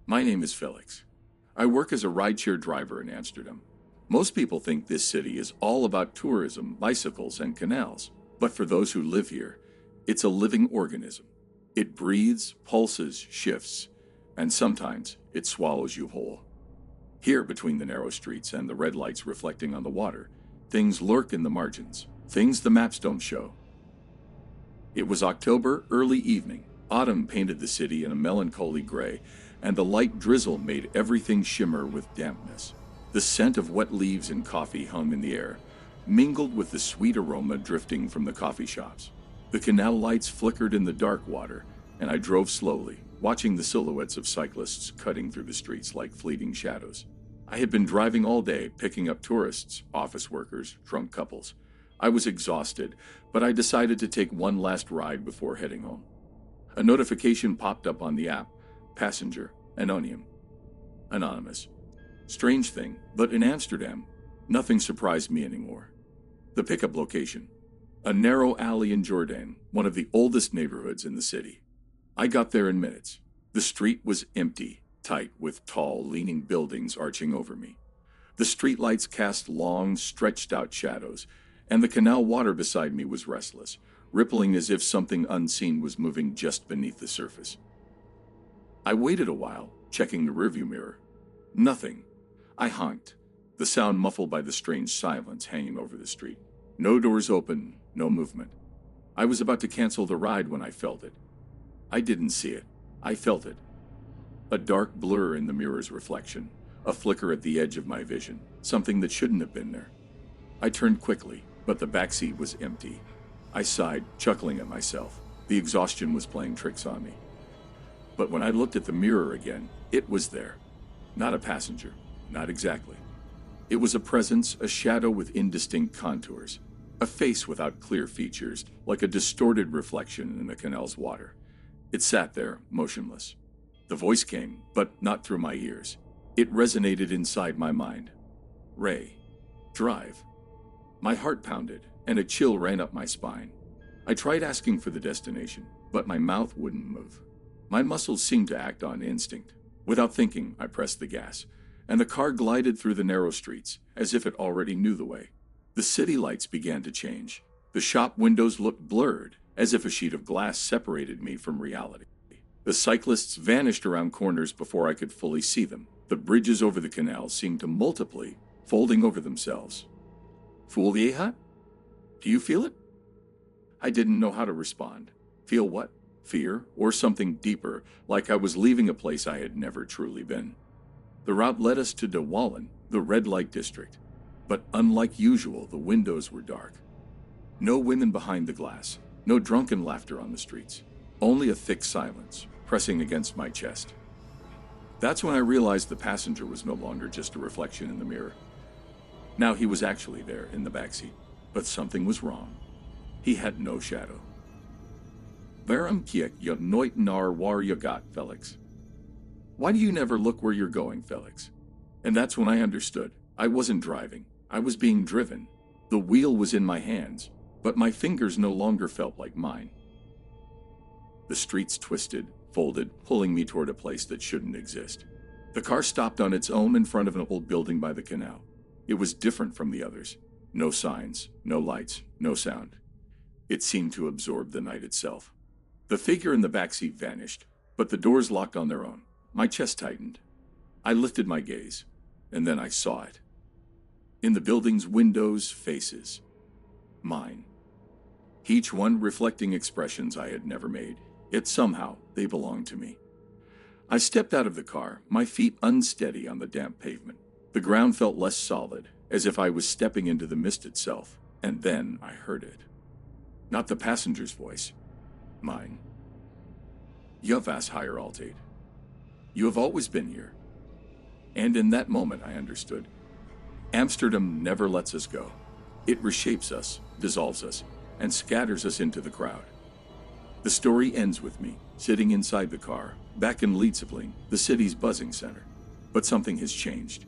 My name is Felix. I work as a rideshare driver in Amsterdam. Most people think this city is all about tourism, bicycles, and canals. But for those who live here, it's a living organism. It breathes, pulses, shifts, and sometimes it swallows you whole. Here, between the narrow streets and the red lights reflecting on the water, things lurk in the margins, things the maps don't show. It was October, early evening. Autumn painted the city in a melancholy gray, and the light drizzle made everything shimmer with dampness. The scent of wet leaves and coffee hung in the air, mingled with the sweet aroma drifting from the coffee shops. The canal lights flickered in the dark water, and I drove slowly, watching the silhouettes of cyclists cutting through the streets like fleeting shadows. I had been driving all day, picking up tourists, office workers, drunk couples. I was exhausted, but I decided to take one last ride before heading home. A notification popped up on the app. Passenger, anonymous. Strange thing, but in Amsterdam, nothing surprised me anymore. The pickup location. A narrow alley in Jordan, one of the oldest neighborhoods in the city. I got there in minutes. The street was empty, tight, with tall, leaning buildings arching over me. The streetlights cast long, stretched-out shadows, and the canal water beside me was restless, rippling as if something unseen was moving just beneath the surface. I waited a while, checking the rearview mirror. Nothing. I honked, the sound muffled by the strange silence hanging over the street. No doors open, no movement. I was about to cancel the ride when I felt it. I didn't see it. I felt it. A dark blur in the mirror's reflection, a flicker at the edge of my vision, something that shouldn't have been there. I turned quickly, but the backseat was empty. I sighed, chuckling at myself. The exhaustion was playing tricks on me. But when I looked at the mirror again, it was there. Not a passenger, not exactly. It was a presence, a shadow with indistinct contours, a face without clear features, like a distorted reflection in the canal's water. It sat there, motionless. The voice came, but not through my ears. It resonated inside my mind. Ray. Drive. My heart pounded, and a chill ran up my spine. I tried asking for the destination, but my mouth wouldn't move. My muscles seemed to act on instinct. Without thinking, I pressed the gas, and the car glided through the narrow streets, as if it already knew the way. The city lights began to change. The shop windows looked blurred, as if a sheet of glass separated me from reality. The cyclists vanished around corners before I could fully see them. The bridges over the canal seemed to multiply, folding over themselves. Folie? Do you feel it? I didn't know how to respond. Feel what? Fear, or something deeper, like I was leaving a place I had never truly been. The route led us to De Wallen, the red light district. But unlike usual, the windows were dark. No women behind the glass, no drunken laughter on the streets. Only a thick silence, pressing against my chest. That's when I realized the passenger was no longer just a reflection in the mirror. Now he was actually there in the backseat, but something was wrong. He had no shadow. Waarom kijk je nooit naar waar je gaat, Felix? Why do you never look where you're going, Felix? And that's when I understood. I wasn't driving. I was being driven. The wheel was in my hands, but my fingers no longer felt like mine. The streets twisted, folded, pulling me toward a place that shouldn't exist. The car stopped on its own in front of an old building by the canal. It was different from the others. No signs, no lights, no sound. It seemed to absorb the night itself. The figure in the backseat vanished, but the doors locked on their own. My chest tightened. I lifted my gaze, and then I saw it. In the building's windows, faces. Mine. Each one reflecting expressions I had never made, yet somehow they belonged to me. I stepped out of the car, my feet unsteady on the damp pavement. The ground felt less solid, as if I was stepping into the mist itself, and then I heard it. Not the passenger's voice. Mine. You vas hier altijd. You have always been here. And in that moment I understood. Amsterdam never lets us go. It reshapes us, dissolves us, and scatters us into the crowd. The story ends with me, sitting inside the car, back in Leidschendam, the city's buzzing center. But something has changed.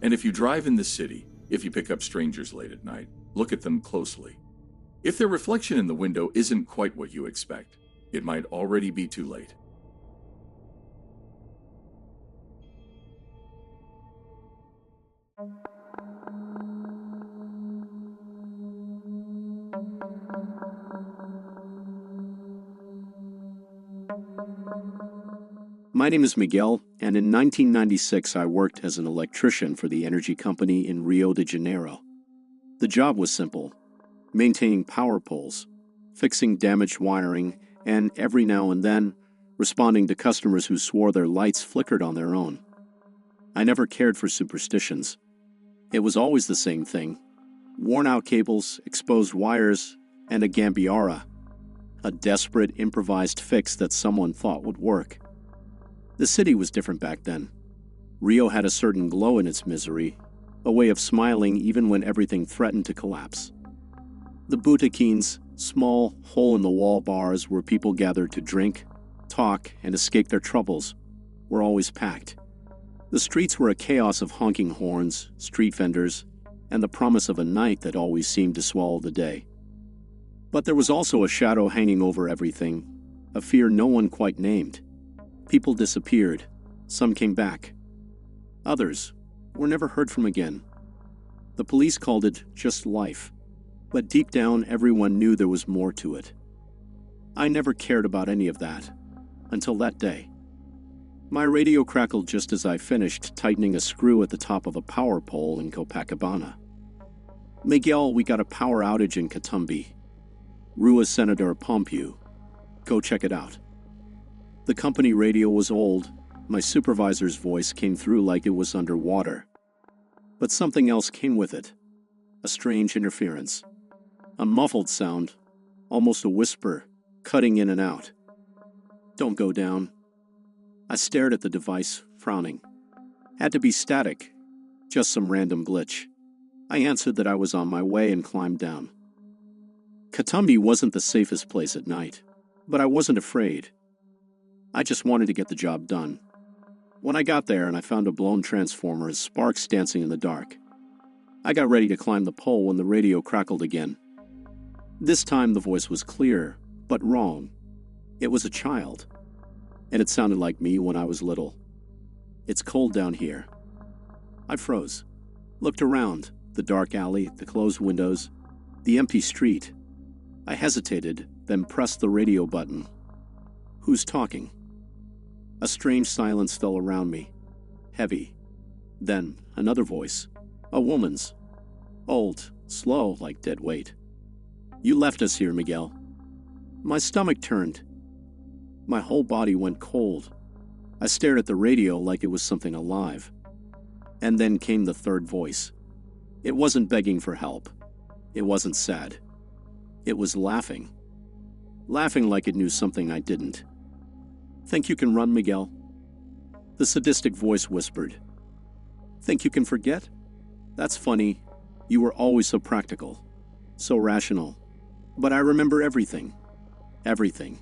And if you drive in this city, if you pick up strangers late at night, look at them closely. If their reflection in the window isn't quite what you expect, it might already be too late. My name is Miguel, and in 1996 I worked as an electrician for the energy company in Rio de Janeiro. The job was simple: maintaining power poles, fixing damaged wiring, and every now and then, responding to customers who swore their lights flickered on their own. I never cared for superstitions. It was always the same thing: worn-out cables, exposed wires, and a gambiarra, a desperate, improvised fix that someone thought would work. The city was different back then. Rio had a certain glow in its misery, a way of smiling even when everything threatened to collapse. The boutiquines, small, hole-in-the-wall bars where people gathered to drink, talk, and escape their troubles, were always packed. The streets were a chaos of honking horns, street vendors, and the promise of a night that always seemed to swallow the day. But there was also a shadow hanging over everything, a fear no one quite named. People disappeared. Some came back. Others were never heard from again. The police called it just life, but deep down everyone knew there was more to it. I never cared about any of that, until that day. My radio crackled just as I finished tightening a screw at the top of a power pole in Copacabana. "Miguel, we got a power outage in Katumbi. Rua Senator Pompeu. Go check it out." The company radio was old. My supervisor's voice came through like it was underwater. But something else came with it. A strange interference. A muffled sound, almost a whisper, cutting in and out. "Don't go down." I stared at the device, frowning. Had to be static, just some random glitch. I answered that I was on my way and climbed down. Katumbi wasn't the safest place at night, but I wasn't afraid. I just wanted to get the job done. When I got there and I found a blown transformer and sparks dancing in the dark, I got ready to climb the pole when the radio crackled again. This time the voice was clear, but wrong. It was a child, and it sounded like me when I was little. "It's cold down here." I froze, looked around, the dark alley, the closed windows, the empty street. I hesitated, then pressed the radio button. "Who's talking?" A strange silence fell around me, heavy. Then another voice, a woman's, old, slow, like dead weight. "You left us here, Miguel." My stomach turned. My whole body went cold. I stared at the radio like it was something alive. And then came the third voice. It wasn't begging for help. It wasn't sad. It was laughing. Laughing like it knew something I didn't. "Think you can run, Miguel?" The sadistic voice whispered. "Think you can forget? That's funny. You were always so practical, so rational. But I remember everything. Everything."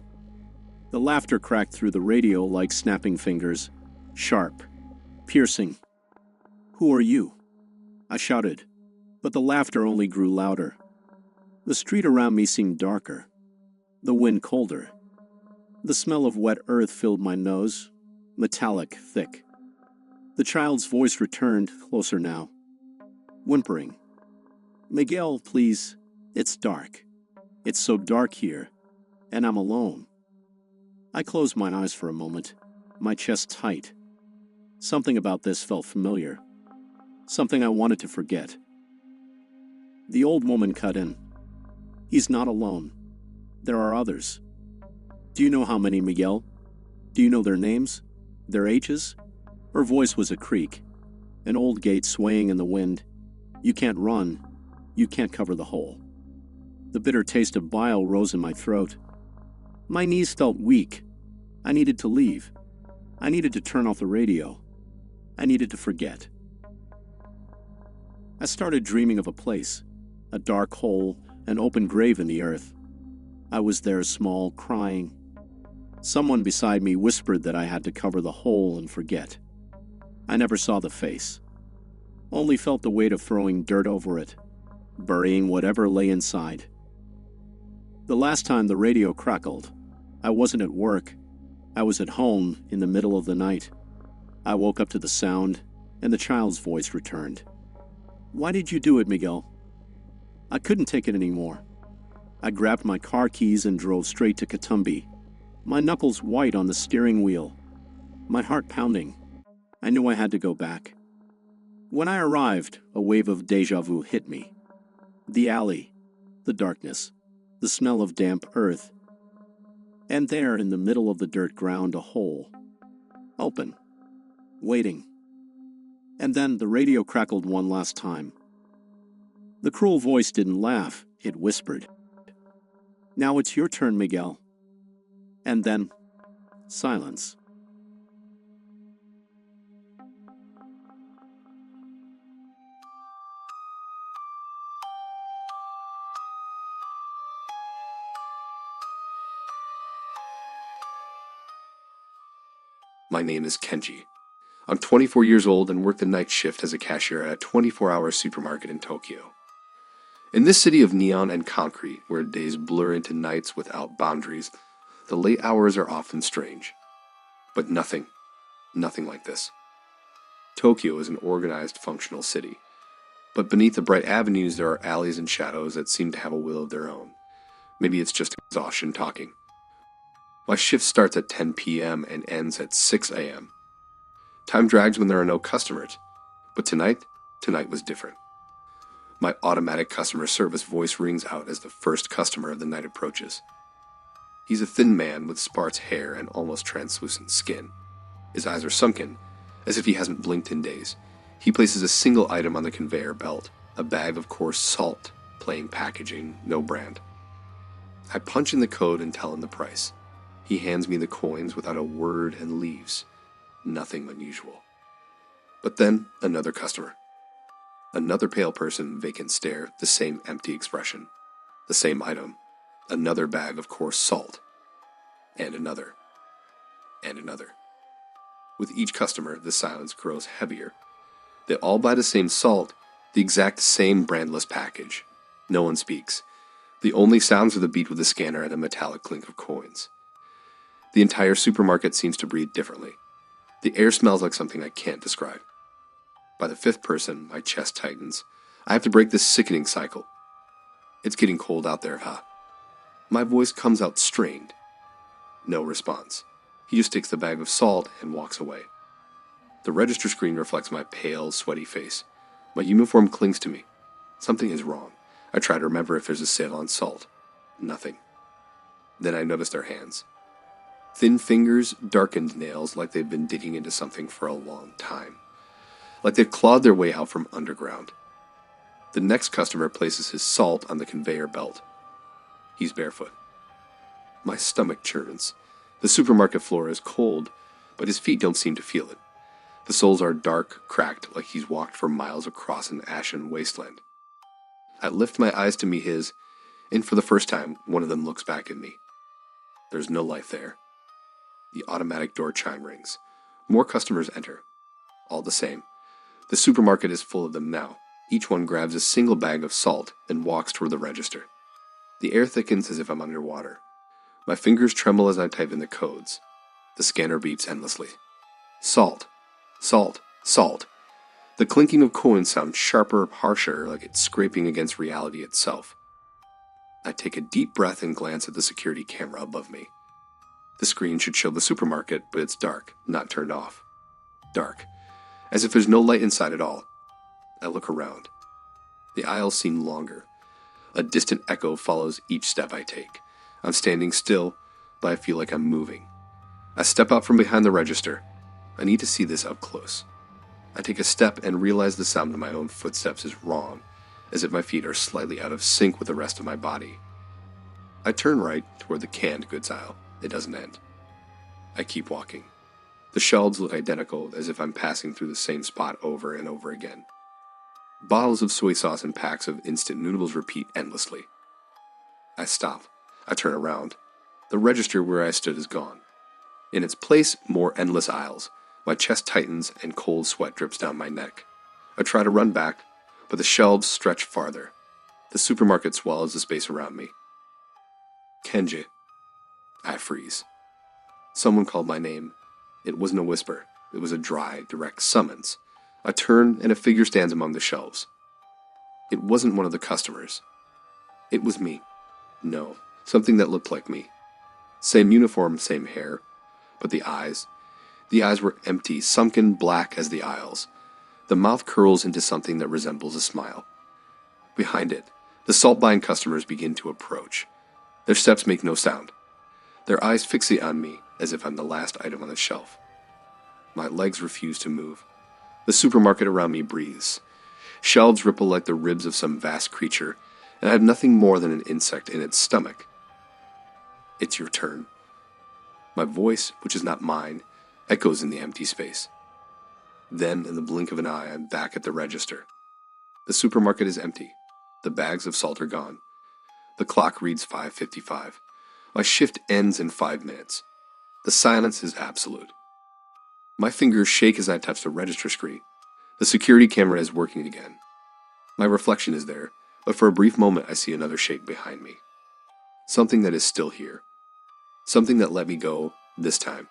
The laughter cracked through the radio like snapping fingers, sharp, piercing. "Who are you?" I shouted, but the laughter only grew louder. The street around me seemed darker, the wind colder. The smell of wet earth filled my nose, metallic, thick. The child's voice returned, closer now, whimpering. "Miguel, please, it's dark. It's so dark here, and I'm alone." I closed my eyes for a moment, my chest tight. Something about this felt familiar, something I wanted to forget. The old woman cut in. "He's not alone. There are others. Do you know how many, Miguel? Do you know their names? Their ages?" Her voice was a creak, an old gate swaying in the wind. "You can't run. You can't cover the hole." The bitter taste of bile rose in my throat. My knees felt weak. I needed to leave. I needed to turn off the radio. I needed to forget. I started dreaming of a place, a dark hole, an open grave in the earth. I was there small, crying. Someone beside me whispered that I had to cover the hole and forget. I never saw the face. Only felt the weight of throwing dirt over it, burying whatever lay inside. The last time the radio crackled, I wasn't at work. I was at home in the middle of the night. I woke up to the sound, and the child's voice returned. Why did you do it, Miguel? I couldn't take it anymore. I grabbed my car keys and drove straight to Katumbi, my knuckles white on the steering wheel, my heart pounding. I knew I had to go back. When I arrived, a wave of déjà vu hit me. The alley, the darkness, the smell of damp earth, and there in the middle of the dirt ground a hole, open, waiting. And then the radio crackled one last time. The cruel voice didn't laugh, it whispered. Now it's your turn, Miguel. And then, silence. My name is Kenji. I'm 24 years old and work the night shift as a cashier at a 24-hour supermarket in Tokyo. In this city of neon and concrete, where days blur into nights without boundaries, the late hours are often strange. But nothing like this. Tokyo is an organized, functional city. But beneath the bright avenues there are alleys and shadows that seem to have a will of their own. Maybe it's just exhaustion talking. My shift starts at 10 p.m. and ends at 6 a.m. Time drags when there are no customers. But tonight was different. My automatic customer service voice rings out as the first customer of the night approaches. He's a thin man with sparse hair and almost translucent skin. His eyes are sunken, as if he hasn't blinked in days. He places a single item on the conveyor belt, a bag of coarse salt, plain packaging, no brand. I punch in the code and tell him the price. He hands me the coins without a word and leaves. Nothing unusual. But then, another customer. Another pale person, vacant stare, the same empty expression. The same item. Another bag of coarse salt. And another. And another. With each customer, the silence grows heavier. They all buy the same salt, the exact same brandless package. No one speaks. The only sounds are the beat with the scanner and a metallic clink of coins. The entire supermarket seems to breathe differently. The air smells like something I can't describe. By the fifth person, my chest tightens. I have to break this sickening cycle. It's getting cold out there, huh? My voice comes out strained. No response. He just takes the bag of salt and walks away. The register screen reflects my pale, sweaty face. My uniform clings to me. Something is wrong. I try to remember if there's a sale on salt. Nothing. Then I notice their hands. Thin fingers, darkened nails like they've been digging into something for a long time. Like they've clawed their way out from underground. The next customer places his salt on the conveyor belt. He's barefoot. My stomach churns. The supermarket floor is cold, but his feet don't seem to feel it. The soles are dark, cracked, like he's walked for miles across an ashen wasteland. I lift my eyes to meet his, and for the first time, one of them looks back at me. There's no life there. The automatic door chime rings. More customers enter. All the same, the supermarket is full of them now. Each one grabs a single bag of salt and walks toward the register. The air thickens as if I'm underwater. My fingers tremble as I type in the codes. The scanner beeps endlessly. Salt. Salt. Salt. The clinking of coins sounds sharper, harsher, like it's scraping against reality itself. I take a deep breath and glance at the security camera above me. The screen should show the supermarket, but it's dark, not turned off. Dark. As if there's no light inside at all. I look around. The aisles seem longer. A distant echo follows each step I take. I'm standing still, but I feel like I'm moving. I step out from behind the register. I need to see this up close. I take a step and realize the sound of my own footsteps is wrong, as if my feet are slightly out of sync with the rest of my body. I turn right toward the canned goods aisle. It doesn't end. I keep walking. The shelves look identical, as if I'm passing through the same spot over and over again. Bottles of soy sauce and packs of instant noodles repeat endlessly. I stop. I turn around. The register where I stood is gone. In its place, more endless aisles. My chest tightens and cold sweat drips down my neck. I try to run back, but the shelves stretch farther. The supermarket swallows the space around me. Kenji. I freeze. Someone called my name. It wasn't a whisper. It was a dry, direct summons. I turn, and a figure stands among the shelves. It wasn't one of the customers. It was me. No, something that looked like me. Same uniform, same hair, but the eyes were empty, sunken black as the aisles. The mouth curls into something that resembles a smile. Behind it, the salt-buying customers begin to approach. Their steps make no sound. Their eyes fixate on me as if I'm the last item on the shelf. My legs refuse to move. The supermarket around me breathes. Shelves ripple like the ribs of some vast creature, and I have nothing more than an insect in its stomach. It's your turn. My voice, which is not mine, echoes in the empty space. Then, in the blink of an eye, I'm back at the register. The supermarket is empty. The bags of salt are gone. The clock reads 5:55. My shift ends in 5 minutes. The silence is absolute. My fingers shake as I touch the register screen. The security camera is working again. My reflection is there, but for a brief moment I see another shape behind me. Something that is still here. Something that let me go this time.